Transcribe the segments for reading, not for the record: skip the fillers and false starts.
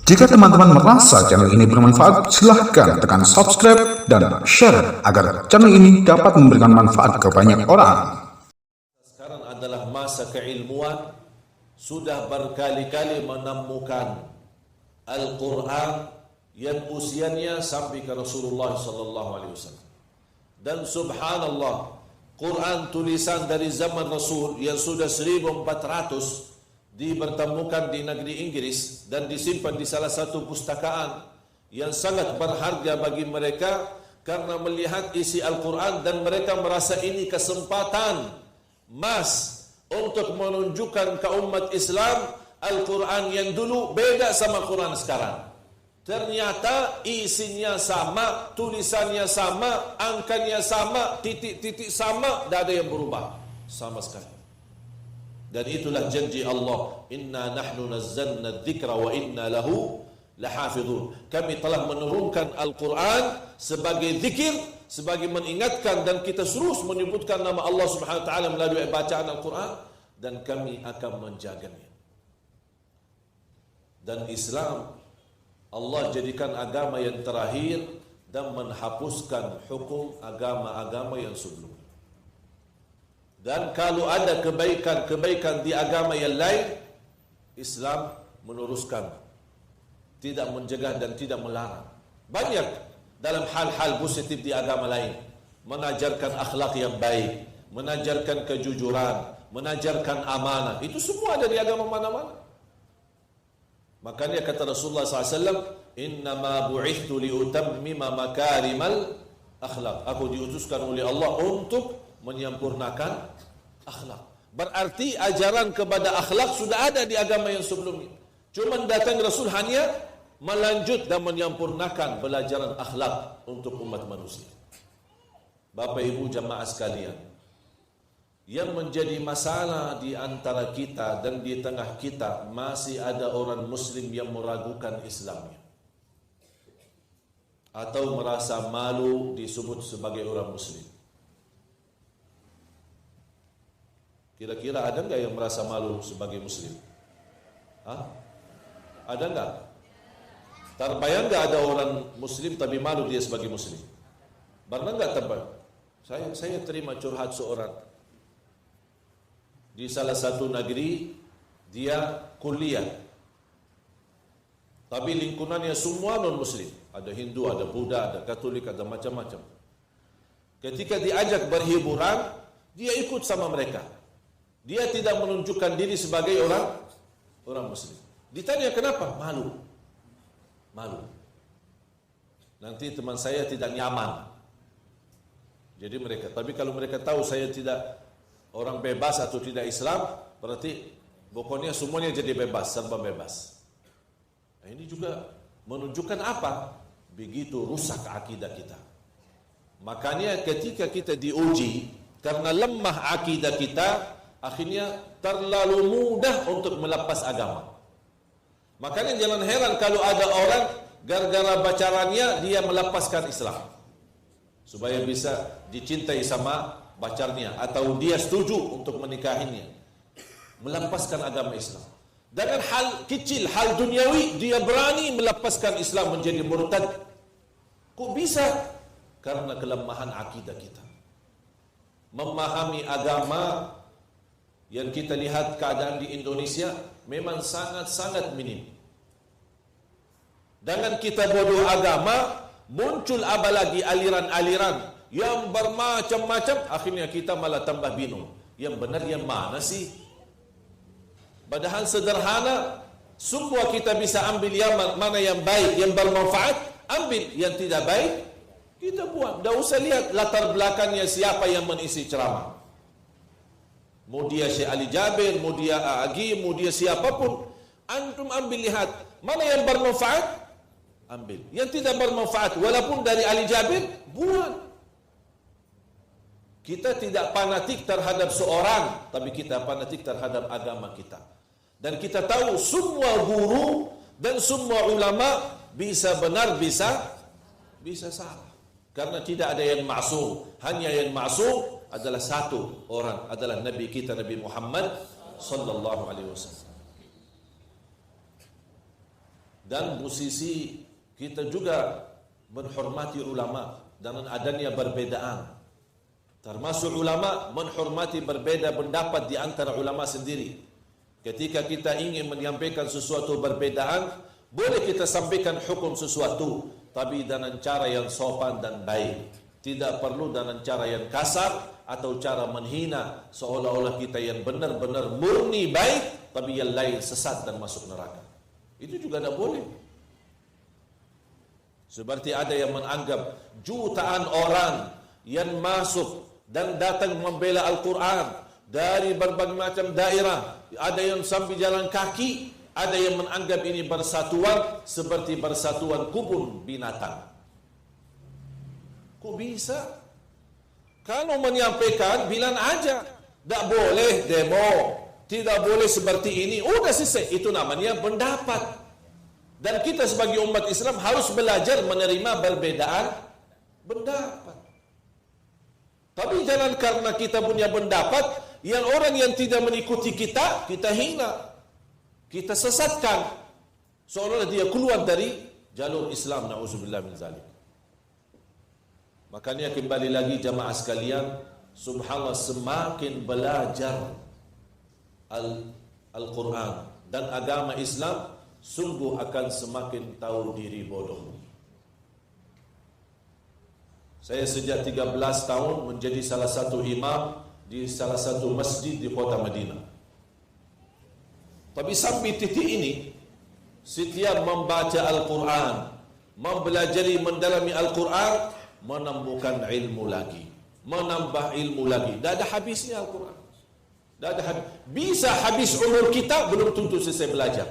Jika teman-teman merasa channel ini bermanfaat, silahkan tekan subscribe dan share agar channel ini dapat memberikan manfaat ke banyak orang. Sekarang adalah masa keilmuan, sudah berkali-kali menemukan Al-Quran yang usianya sampai ke Rasulullah SAW. Dan subhanallah, Quran tulisan dari zaman Rasul yang sudah 1400 dipertemukan di negeri Inggris dan disimpan di salah satu pustakaan yang sangat berharga bagi mereka karena melihat isi Al-Quran dan mereka merasa ini kesempatan emas untuk menunjukkan ke umat Islam Al-Quran yang dulu beda sama Quran sekarang. Ternyata isinya sama, tulisannya sama, angkanya sama, titik-titik sama, tidak ada yang berubah sama sekali. Dan itulah janji Allah, inna nahnu nazzalna dzikra wa inna lahu lahafizun. Kami telah menurunkan Al-Quran sebagai zikir, sebagai mengingatkan, dan kita terus menyebutkan nama Allah Subhanahu wa taala melalui bacaan Al-Quran, dan kami akan menjaganya. Dan Islam Allah jadikan agama yang terakhir dan menghapuskan hukum agama-agama yang sebelumnya. Dan kalau ada kebaikan-kebaikan di agama yang lain, Islam meneruskan, tidak mencegah dan tidak melarang. Banyak dalam hal-hal positif di agama lain, mengajarkan akhlak yang baik, mengajarkan kejujuran, mengajarkan amanah. Itu semua ada di agama mana-mana. Makanya kata Rasulullah SAW, innama bu'ithtu liutammima makarimal akhlak. Aku diutuskan oleh Allah untuk menyempurnakan akhlak. Berarti ajaran kepada akhlak sudah ada di agama yang sebelumnya. Cuma datang Rasul hanya melanjut dan menyempurnakan pelajaran akhlak untuk umat manusia. Bapak Ibu jamaah sekalian, yang menjadi masalah di antara kita dan di tengah kita, masih ada orang Muslim yang meragukan Islamnya atau merasa malu disebut sebagai orang Muslim. Kira-kira ada enggak yang merasa malu sebagai Muslim? Hah? Ada enggak? Terbayang enggak ada orang Muslim tapi malu dia sebagai Muslim? Pernah enggak terbayang? Saya terima curhat seorang di salah satu negeri, dia kuliah, tapi lingkungannya semua non-Muslim. Ada Hindu, ada Buddha, ada Katolik, ada macam-macam. Ketika diajak berhiburan, dia ikut sama mereka. Dia tidak menunjukkan diri sebagai orang Muslim. Ditanya kenapa? Malu. Nanti teman saya tidak nyaman. Jadi mereka, tapi kalau mereka tahu saya tidak orang bebas atau tidak Islam, berarti pokoknya semuanya jadi bebas, serba bebas. Nah, ini juga menunjukkan apa? Begitu rusak akidah kita. Makanya ketika kita diuji karena lemah akidah kita, akhirnya terlalu mudah untuk melepas agama. Makanya jangan heran kalau ada orang gara-gara bacarannya dia melepaskan Islam supaya bisa dicintai sama pacarnya atau dia setuju untuk menikahinya, melepaskan agama Islam. Dengan hal kecil, hal duniawi, dia berani melepaskan Islam menjadi murtad. Kok bisa? Karena kelemahan akidah kita. Memahami agama yang kita lihat keadaan di Indonesia memang sangat-sangat minim. Dengan kita bodoh agama, muncul apalagi aliran-aliran yang bermacam-macam, akhirnya kita malah tambah bingung. Yang benar yang mana sih? Padahal sederhana, semua kita bisa ambil yang mana yang baik, yang bermanfaat, ambil. Yang tidak baik, kita buang. Tidak usah lihat latar belakangnya siapa yang mengisi ceramah. Mau dia Syekh Ali Jabir, mau dia Agi, mau dia siapapun, antum ambil lihat mana yang bermanfaat, ambil. Yang tidak bermanfaat, walaupun dari Ali Jabir, buang. Kita tidak fanatik terhadap seorang, tapi kita fanatik terhadap agama kita. Dan kita tahu semua guru dan semua ulama bisa benar, bisa salah. Karena tidak ada yang maksum. Hanya yang maksum adalah satu orang, adalah Nabi kita, Nabi Muhammad sallallahu alaihi wasallam. Dan posisi kita juga menghormati ulama dan adanya perbedaan. Termasuk ulama menghormati berbeda pendapat di antara ulama sendiri. Ketika kita ingin menyampaikan sesuatu perbedaan, boleh kita sampaikan hukum sesuatu, tapi dengan cara yang sopan dan baik. Tidak perlu dengan cara yang kasar atau cara menghina, seolah-olah kita yang benar-benar murni baik, tapi yang lain sesat dan masuk neraka. Itu juga tidak boleh. Seperti ada yang menganggap jutaan orang yang masuk dan datang membela Al-Quran dari berbagai macam daerah, ada yang sambil jalan kaki, ada yang menganggap ini bersatuan seperti bersatuan kebun binatang. Kok bisa? Kalau menyampaikan, bilang aja. Tak boleh demo, tidak boleh seperti ini. Udah selesai. Itu namanya pendapat. Dan kita sebagai umat Islam harus belajar menerima perbedaan pendapat. Tapi jangan karena kita punya pendapat, yang orang yang tidak mengikuti kita, kita hina, kita sesatkan, seolah-olah dia keluar dari jalur Islam. Na'udzubillah min zalik. Makanya kembali lagi jamaah sekalian, subhanallah, semakin belajar Al-Quran dan agama Islam, sungguh akan semakin tahu diri bodoh. Saya sejak 13 tahun menjadi salah satu imam di salah satu masjid di kota Madinah. Tapi sampai titik ini, setiap membaca Al-Quran, mempelajari, mendalami Al-Quran, menemukan ilmu lagi, menambah ilmu lagi. Tak ada habisnya Al-Quran. Tak ada habis. Bisa habis umur kita, belum tentu selesai belajar.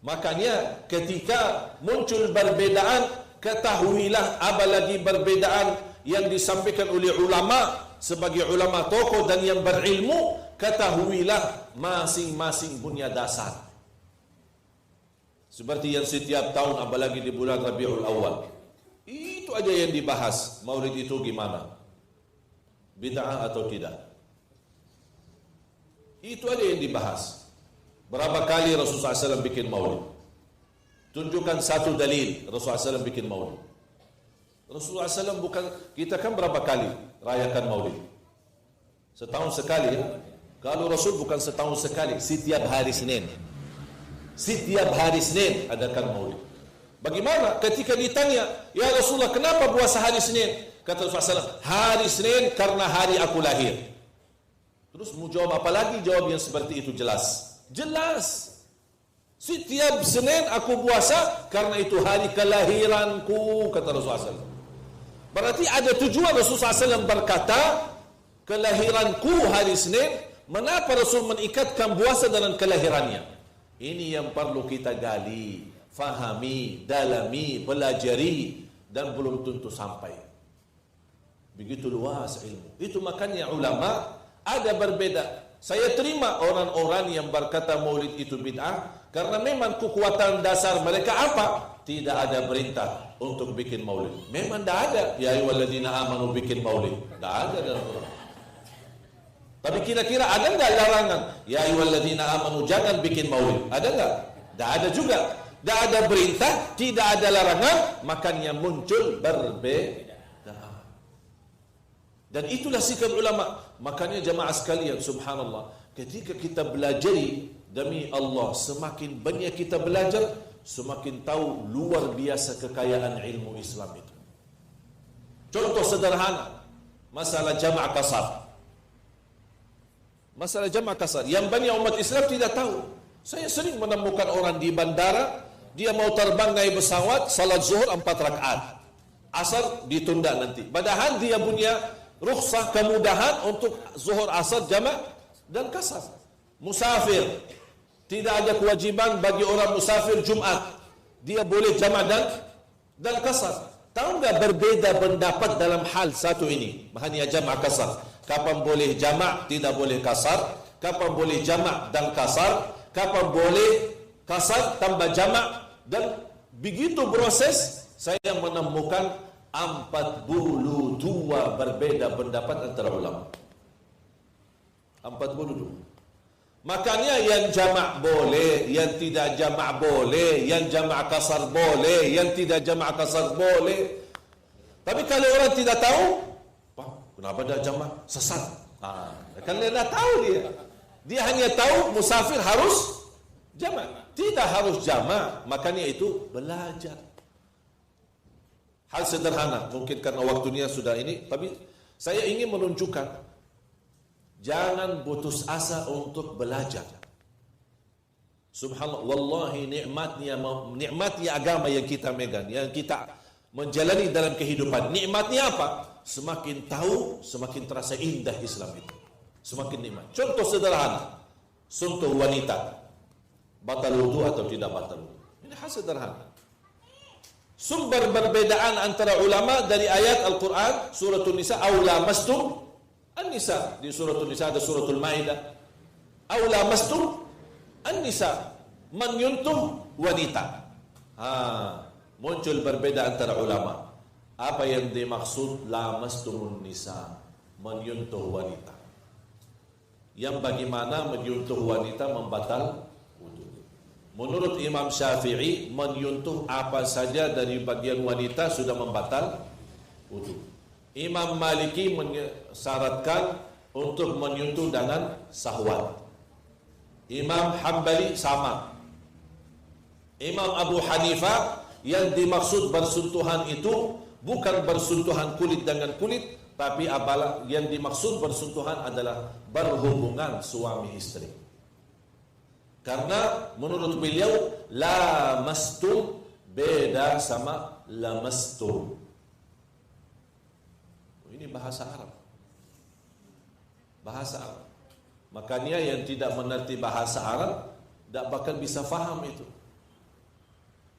Makanya ketika muncul perbedaan, ketahuilah apalagi perbedaan yang disampaikan oleh ulama sebagai ulama tokoh dan yang berilmu, ketahuilah masing-masing punya dasar. Seperti yang setiap tahun, apalagi di bulan Rabiul Awal, itu aja yang dibahas. Maulid itu gimana? Bid'ah atau tidak? Itu aja yang dibahas. Berapa kali Rasulullah SAW bikin maulid? Tunjukkan satu dalil Rasulullah SAW bikin maulid. Rasulullah SAW bukan, kita kan berapa kali rayakan maulid? Setahun sekali ya? Kalau Rasul bukan setahun sekali, setiap hari Senin. Setiap hari Senin adakan maulid. Bagaimana ketika ditanya, ya Rasulullah kenapa puasa hari Senin? Kata Rasulullah SAW, hari Senin karena hari aku lahir. Terus mau jawab apa lagi? Jawab yang seperti itu jelas. Jelas. Setiap Senin aku puasa karena itu hari kelahiranku, kata Rasulullah SAW. Berarti ada tujuan Rasulullah SAW berkata, kelahiranku hari Senin. Mengapa Rasul mengikatkan puasa dengan kelahirannya? Ini yang perlu kita gali, fahami, dalami, pelajari, dan belum tentu sampai. Begitu luas ilmu. Itu makanya ulama ada berbeda. Saya terima orang-orang yang berkata maulid itu bid'ah, karena memang kekuatan dasar mereka apa? Tidak ada perintah untuk bikin maulid. Memang tidak ada. Ya ayyuhalladzina amanu bikin maulid. Tidak ada dalam Quran. Tapi kira-kira ada enggak larangan? Ya ayyuhalladzina amanu jangan bikin maulid. Ada enggak? Tak ada juga. Tak ada perintah, tidak ada larangan, makanya muncul berbeda. Dan itulah sikap ulama. Makanya jamaah sekalian, subhanallah, ketika kita belajari demi Allah, semakin banyak kita belajar, semakin tahu luar biasa kekayaan ilmu Islam itu. Contoh sederhana, masalah jamaah kasar. Masalah jamaah kasar yang banyak umat Islam tidak tahu. Saya sering menemukan orang di bandara, dia mau terbang naik pesawat, salat zuhur 4 rakaat, asar ditunda nanti. Padahal dia punya rukhsah, kemudahan untuk zuhur, asar, jama' dan kasar. Musafir, tidak ada kewajiban bagi orang musafir Jumat, dia boleh jama' dan kasar. Tahu enggak berbeda pendapat dalam hal satu ini, hanya jama' kasar. Kapan boleh jama', tidak boleh kasar? Kapan boleh jama' dan kasar? Kapan boleh kasar tambah jama'? Dan begitu proses, saya menemukan 42 berbeda pendapat antara ulama. 42. Makanya yang jamak boleh, yang tidak jamak boleh, yang jamak kasar boleh, yang tidak jamak kasar boleh. Tapi kalau orang tidak tahu, kenapa dah jamak? Sesat. Kan dia dah tahu dia. Dia hanya tahu musafir harus jamak. Tidak harus jamak. Makanya itu belajar. Hal sederhana. Mungkin karena waktunya sudah ini. Tapi saya ingin menunjukkan. Jangan putus asa untuk belajar. Subhanallah, wallahi nikmatnya agama yang kita megang, yang kita menjalani dalam kehidupan. Nikmatnya apa? Semakin tahu, semakin terasa indah Islam itu. Semakin nikmat. Contoh sederhana. Contoh wanita. Batal wudu atau tidak batal wudu. Ini hal sederhana. Sumber perbedaan antara ulama dari ayat Al-Quran, suratul Nisa, aula mastum An-Nisa, di suratul Nisa ada suratul Maidah. Aula mastum An-Nisa, menyentuh wanita. Muncul berbeda antara ulama. Apa yang dimaksud lamastumun nisa, menyentuh wanita? Yang bagaimana menyentuh wanita membatal wudu? Menurut Imam Syafi'i, menyentuh apa saja dari bagian wanita sudah membatal wudu. Imam Maliki mensyaratkan untuk menyentuh dengan sahwat. Imam Hambali sama. Imam Abu Hanifah, yang dimaksud bersentuhan itu bukan bersentuhan kulit dengan kulit, tapi yang dimaksud bersentuhan adalah berhubungan suami istri. Karena menurut beliau lamastum beda sama lamastum. Ini bahasa Arab. Bahasa Arab. Makanya yang tidak mengerti bahasa Arab tidak bakal bisa faham itu.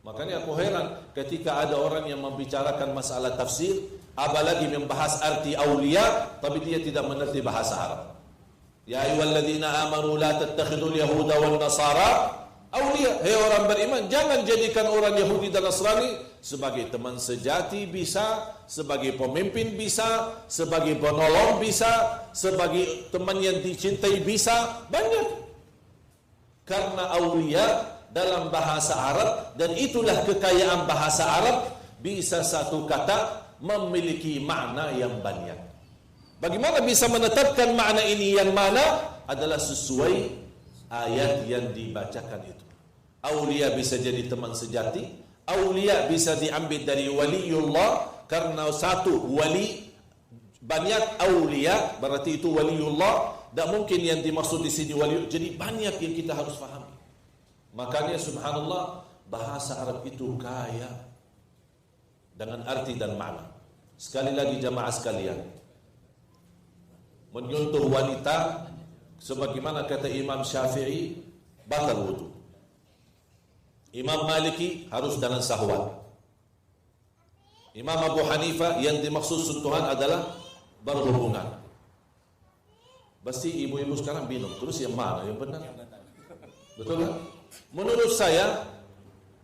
Makanya aku heran ketika ada orang yang membicarakan masalah tafsir, apalagi membahas arti aulia, tapi dia tidak mengerti bahasa Arab. Ya ayyuhalladzina amanu la tattakhidul yahuda wan nasara aulia. Hei orang beriman, jangan jadikan orang Yahudi dan Nasrani sebagai teman sejati bisa, sebagai pemimpin bisa, sebagai penolong bisa, sebagai teman yang dicintai bisa, banyak. Karena aulia dalam bahasa Arab, dan itulah kekayaan bahasa Arab, bisa satu kata memiliki makna yang banyak. Bagaimana bisa menetapkan makna ini yang mana? Adalah sesuai ayat yang dibacakan itu. Aulia bisa jadi teman sejati. Aulia bisa diambil dari waliullah, karena satu wali, banyak aulia, berarti itu waliullah. Tak mungkin yang dimaksud di sini wali. Jadi banyak yang kita harus fahami. Makanya subhanallah, bahasa Arab itu kaya dengan arti dan makna. Sekali lagi jamaah sekalian, menyentuh wanita sebagaimana kata Imam Syafi'i batal wudu. Imam Maliki harus dengan sahwat. Imam Abu Hanifah yang dimaksud sentuhan adalah berhubungan. Pasti ibu-ibu sekarang bingung, terus yang mana yang benar? Betul kan? Menurut saya,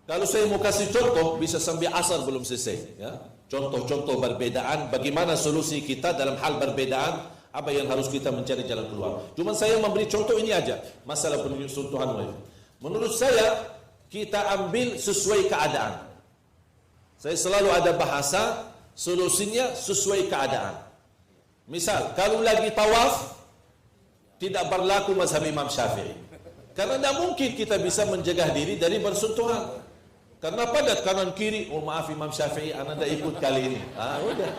kalau saya mau kasih contoh, bisa sampai asar belum selesai. Ya? Contoh-contoh perbedaan, bagaimana solusi kita dalam hal perbedaan, apa yang harus kita mencari jalan keluar. Cuma saya memberi contoh ini aja, masalah sentuhan. Menurut saya, kita ambil sesuai keadaan. Saya selalu ada bahasa, solusinya sesuai keadaan. Misal, kalau lagi tawaf, tidak berlaku mazhab Imam Syafi'i. Karena tidak mungkin kita bisa menjaga diri dari bersentuhan. Karena padat kanan kiri, oh maaf Imam Syafi'i, anda tidak ikut kali ini. Udah.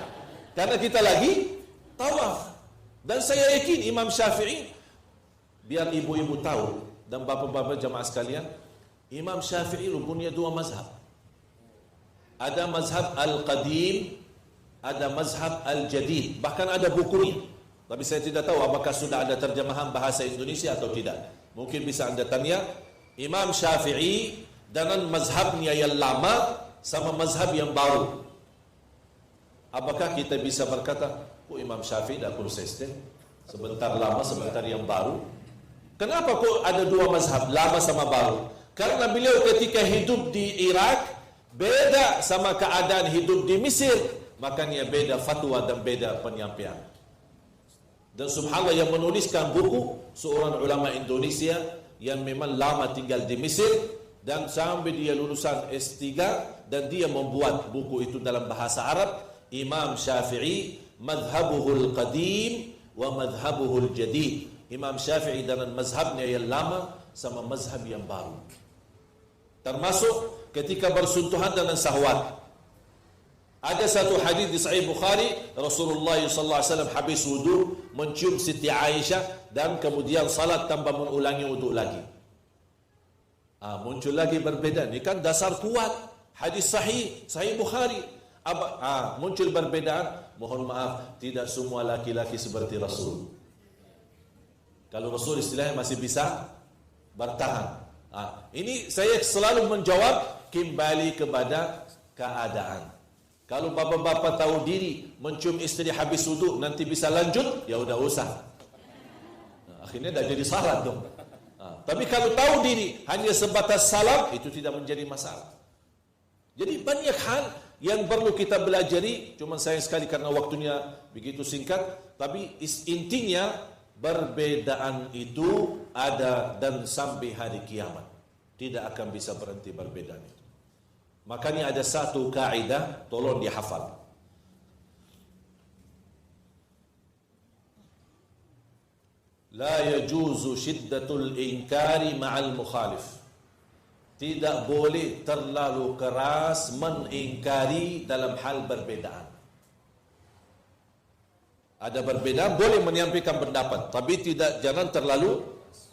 Karena kita lagi tawaf. Dan saya yakin Imam Syafi'i, biar ibu-ibu tahu, dan bapak-bapak jamaah sekalian, Imam Syafi'i punya dua mazhab. Ada mazhab al-qadim, ada mazhab al-jadid. Bahkan ada bukunya. Tapi saya tidak tahu apakah sudah ada terjemahan bahasa Indonesia atau tidak. Mungkin bisa anda tanya Imam Syafi'i dengan mazhabnya yang lama sama mazhab yang baru. Apakah kita bisa berkata, oh Imam Syafi'i dah konsisten, sebentar lama, sebentar yang baru? Kenapa kok ada dua mazhab, lama sama baru? Karena beliau ketika hidup di Irak beda sama keadaan hidup di Mesir, makanya beda fatwa dan beda penyampaian. Dan subhanallah, yang menuliskan buku seorang ulama Indonesia yang memang lama tinggal di Mesir, dan sampai dia lulusan S3, dan dia membuat buku itu dalam bahasa Arab. Imam Syafi'i, madhabuhul qadim wa madhabuhul jadid. Imam Syafi'i dengan mazhabnya yang lama sama mazhab yang baru. Termasuk ketika bersentuhan dengan syahwat. Ada satu hadis di Sahih Bukhari, Rasulullah SAW habis wudu, mencium Siti Aisyah, dan kemudian salat tanpa mengulangi wudu lagi. Muncul lagi berbeda. Ini kan dasar kuat, hadis Sahih Bukhari. Muncul perbedaan. Mohon maaf, tidak semua laki-laki seperti Rasul. Kalau Rasul istilahnya masih bisa bertahan. Ini saya selalu menjawab kembali kepada keadaan. Kalau bapak-bapak tahu diri mencium istri habis wudu nanti bisa lanjut, ya udah usah. Akhirnya dah jadi salah dong. Tapi kalau tahu diri hanya sebatas salam, itu tidak menjadi masalah. Jadi banyak hal yang perlu kita belajari. Cuma sayang sekali karena waktunya begitu singkat. Tapi intinya perbedaan itu ada dan sampai hari kiamat tidak akan bisa berhenti perbedaan itu. Makanya ada satu kaidah, tolong dihafal. La yajuzu shiddatul inkari ma'al mukhalif. Tidak boleh terlalu keras mengingkari dalam hal perbedaan. Ada perbedaan, boleh menyampaikan pendapat, tapi jangan terlalu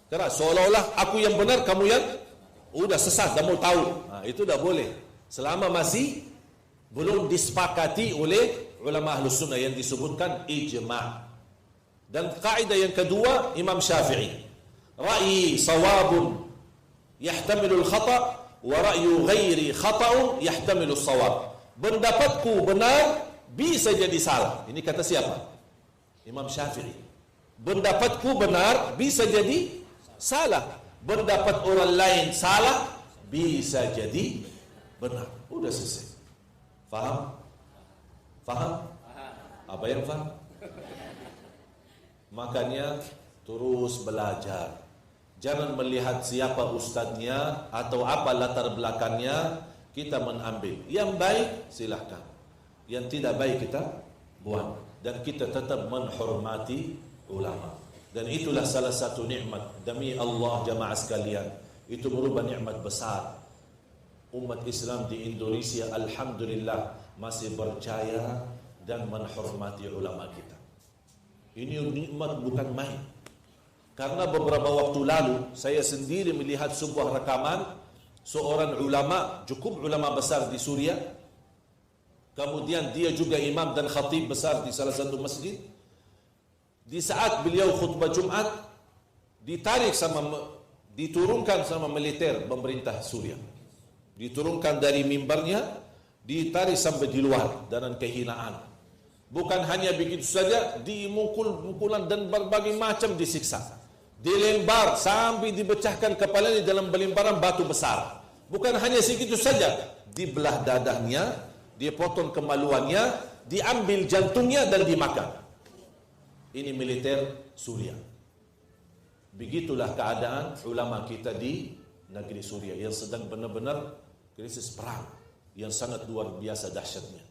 keras. Seolah-olah aku yang benar, kamu yang udah sesat, dah mau tahu. Itu dah boleh. Selama masih belum disepakati oleh ulama Ahlus Sunnah yang disebutkan ijma'. Dan kaidah yang kedua, Imam Syafi'i, ra'yi sawabun yahtamilul khata' wa ra'yu ghairi khata'un yahtamilul sawab. Pendapatku benar bisa jadi salah. Ini kata siapa? Imam Syafi'i. Pendapatku benar bisa jadi salah. Pendapat orang lain salah bisa jadi benar. Udah selesai. Faham? Faham? Apa yang faham? Makanya terus belajar. Jangan melihat siapa ustadznya atau apa latar belakangnya kita mengambil. Yang baik silahkan, yang tidak baik kita buang. Dan kita tetap menghormati ulama. Dan itulah salah satu nikmat. Demi Allah jamaah sekalian, itu merupakan nikmat besar. Umat Islam di Indonesia alhamdulillah masih percaya dan menghormati ulama kita. Ini nikmat bukan main. Karena beberapa waktu lalu saya sendiri melihat sebuah rekaman seorang ulama, cukup ulama besar di Suria. Kemudian dia juga imam dan khatib besar di salah satu masjid. Di saat beliau khutbah Jumat, diturunkan sama militer pemerintah Suria. Diturunkan dari mimbarnya, ditarik sampai di luar dengan kehinaan. Bukan hanya begitu saja, dimukul-mukulan dan berbagai macam disiksa. Dilempar sampai dipecahkan kepalanya dalam lemparan batu besar. Bukan hanya segitu saja, dibelah dadahnya, dipotong kemaluannya, diambil jantungnya dan dimakan. Ini militer Suria. Begitulah keadaan ulama kita di negeri Suria yang sedang benar-benar krisis perang yang sangat luar biasa dahsyatnya.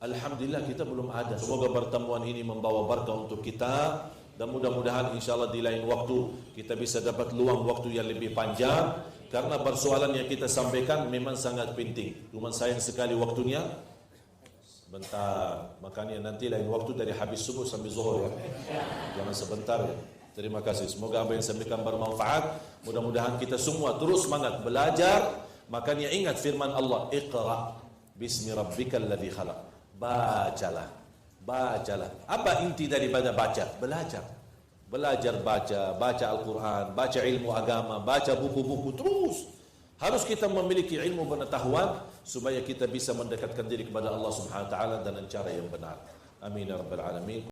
Alhamdulillah kita belum ada. Semoga pertemuan ini membawa berkah untuk kita, dan mudah-mudahan insyaAllah di lain waktu kita bisa dapat luang waktu yang lebih panjang, karena persoalan yang kita sampaikan memang sangat penting. Cuma sayang sekali waktunya bentar. Makanya nanti lain waktu dari habis subuh sampai zuhur ya. Jangan sebentar ya. Terima kasih. Semoga apa yang saya sampaikan bermanfaat. Mudah-mudahan kita semua terus semangat belajar. Makanya ingat firman Allah, Iqra bismi rabbikal ladzi khalaq. Bacalah. Apa inti daripada baca? Belajar. Baca Al-Quran, baca ilmu agama, baca buku-buku terus. Harus kita memiliki ilmu pengetahuan supaya kita bisa mendekatkan diri kepada Allah Subhanahu wa taala dengan cara yang benar. Amin ya rabbal alamin.